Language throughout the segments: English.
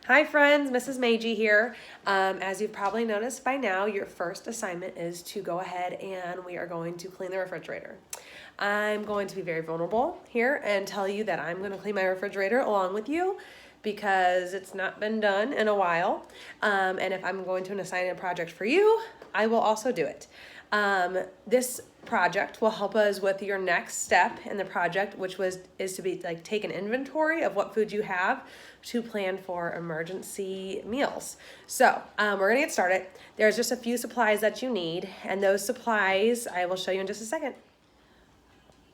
Hi friends, Mrs. Maedge here. As you've probably noticed by now, your first assignment is to go ahead and we are going to clean the refrigerator. I'm going to be very vulnerable here and tell you that I'm going to clean my refrigerator along with you because it's not been done in a while. And if I'm going to assign a project for you, I will also do it. This project will help us with your next step in the project, which is to be take an inventory of what food you have to plan for emergency meals. So we're gonna get started. There's just a few supplies that you need, and those supplies I will show you in just a second.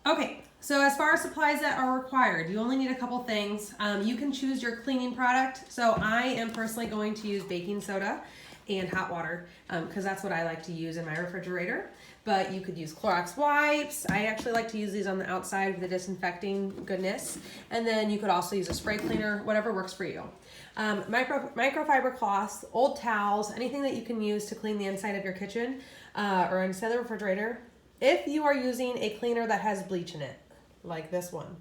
Okay, so as far as supplies that are required, you only need a couple things. You can choose your cleaning product. So I am personally going to use baking soda and hot water because that's what I like to use in my refrigerator. But you could use Clorox wipes. I actually like to use these on the outside for the disinfecting goodness. And then you could also use a spray cleaner, whatever works for you. Microfiber cloths, old towels, anything that you can use to clean the inside of your kitchen or inside the refrigerator. If you are using a cleaner that has bleach in it, like this one,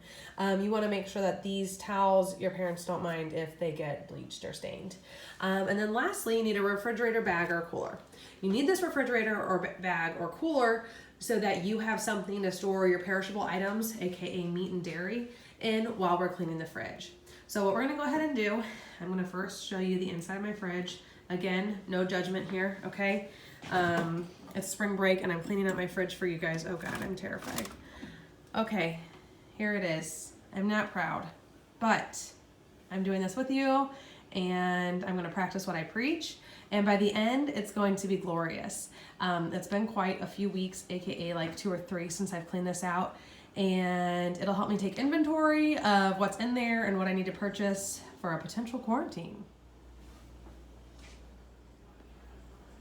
you want to make sure that these towels, your parents don't mind if they get bleached or stained. And then lastly, you need a refrigerator bag or a cooler. You need this refrigerator or bag or cooler so that you have something to store your perishable items, aka meat and dairy, in while we're cleaning the fridge. So what we're going to go ahead and do, I'm going to first show you the inside of my fridge. Again, no judgment here, okay? It's spring break and I'm cleaning up my fridge for you guys. Oh God, I'm terrified. Okay, here it is. I'm not proud, but I'm doing this with you and I'm going to practice what I preach. And by the end, it's going to be glorious. It's been quite a few weeks, aka like 2 or 3 since I've cleaned this out. And it'll help me take inventory of what's in there and what I need to purchase for a potential quarantine.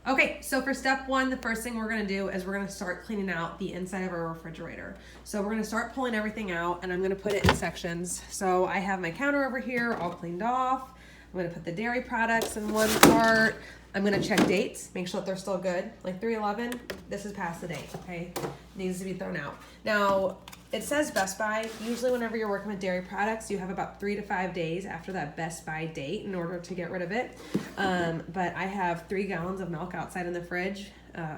Okay, so for step 1, the first thing we're gonna do is we're gonna start cleaning out the inside of our refrigerator. So we're gonna start pulling everything out and I'm gonna put it in sections. So I have my counter over here all cleaned off. I'm gonna put the dairy products in one part. I'm gonna check dates, make sure that they're still good. Like 3/11, this is past the date, okay? Needs to be thrown out. Now, it says Best By. Usually whenever you're working with dairy products, you have about 3 to 5 days after that Best By date in order to get rid of it. But I have 3 gallons of milk outside in the fridge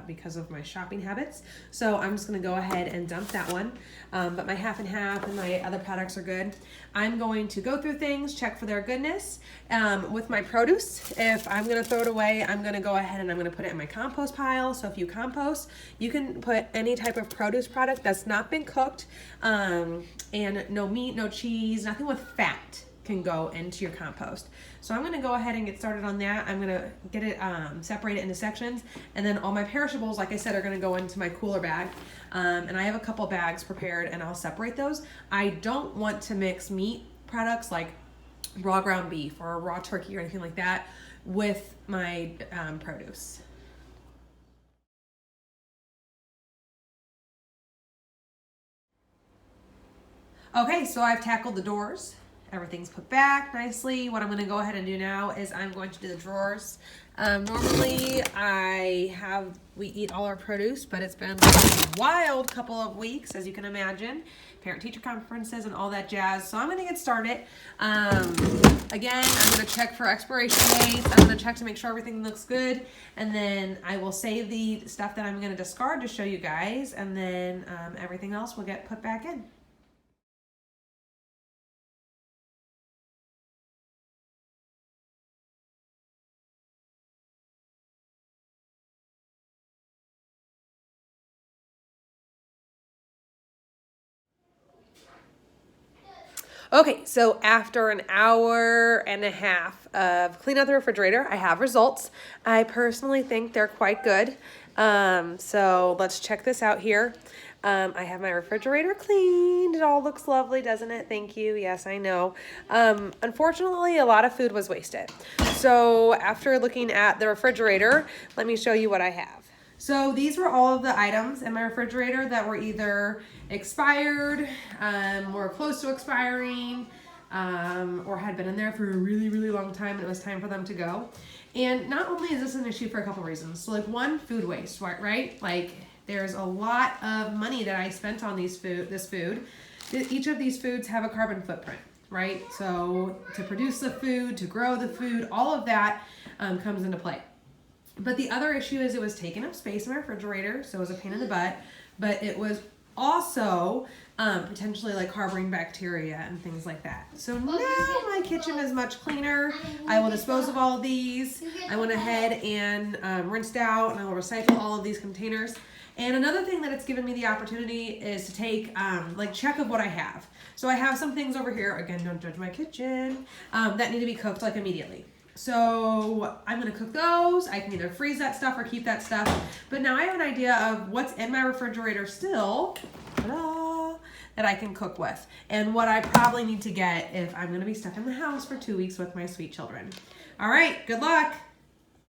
because of my shopping habits. So I'm just gonna go ahead and dump that one. But my half and half and my other products are good. I'm going to go through things, check for their goodness. With my produce, if I'm gonna throw it away, I'm gonna go ahead and I'm gonna put it in my compost pile. So if you compost, you can put any type of produce product that's not been cooked, and no meat, no cheese, nothing with fat can go into your compost. So I'm gonna go ahead and get started on that. I'm gonna get it separate it into sections, and then all my perishables, like I said, are gonna go into my cooler bag. And I have a couple bags prepared and I'll separate those. I don't want to mix meat products like raw ground beef or raw turkey or anything like that with my produce. Okay, so I've tackled the doors. Everything's put back nicely. What I'm gonna go ahead and do now is I'm going to do the drawers. Normally we eat all our produce, but it's been a wild couple of weeks, as you can imagine. Parent-teacher conferences and all that jazz. So I'm gonna get started. Again, I'm gonna check for expiration dates. I'm gonna check to make sure everything looks good. And then I will save the stuff that I'm gonna discard to show you guys. And then everything else will get put back in. Okay, so after an hour and a half of cleaning out the refrigerator, I have results. I personally think they're quite good. So let's check this out here. I have my refrigerator cleaned. It all looks lovely, doesn't it? Thank you. Yes, I know. Unfortunately, a lot of food was wasted. So after looking at the refrigerator, let me show you what I have. So these were all of the items in my refrigerator that were either expired, or close to expiring, or had been in there for a really, really long time and it was time for them to go. And not only is this an issue for a couple reasons. So like one, food waste, right? Like there's a lot of money that I spent on this food. Each of these foods have a carbon footprint. right? So to produce the food, to grow the food, all of that comes into play. But the other issue is it was taking up space in my refrigerator, so it was a pain in the butt. But it was also potentially like harboring bacteria and things like that. So now my kitchen is much cleaner. I will dispose of all of these. I went ahead and rinsed out, and I will recycle all of these containers. And another thing that it's given me the opportunity is to take like check of what I have. So I have some things over here, again, don't judge my kitchen, that need to be cooked like immediately. So I'm gonna cook those. I can either freeze that stuff or keep that stuff. But now I have an idea of what's in my refrigerator still, ta-da, that I can cook with, and what I probably need to get if I'm gonna be stuck in the house for 2 weeks with my sweet children. All right, good luck.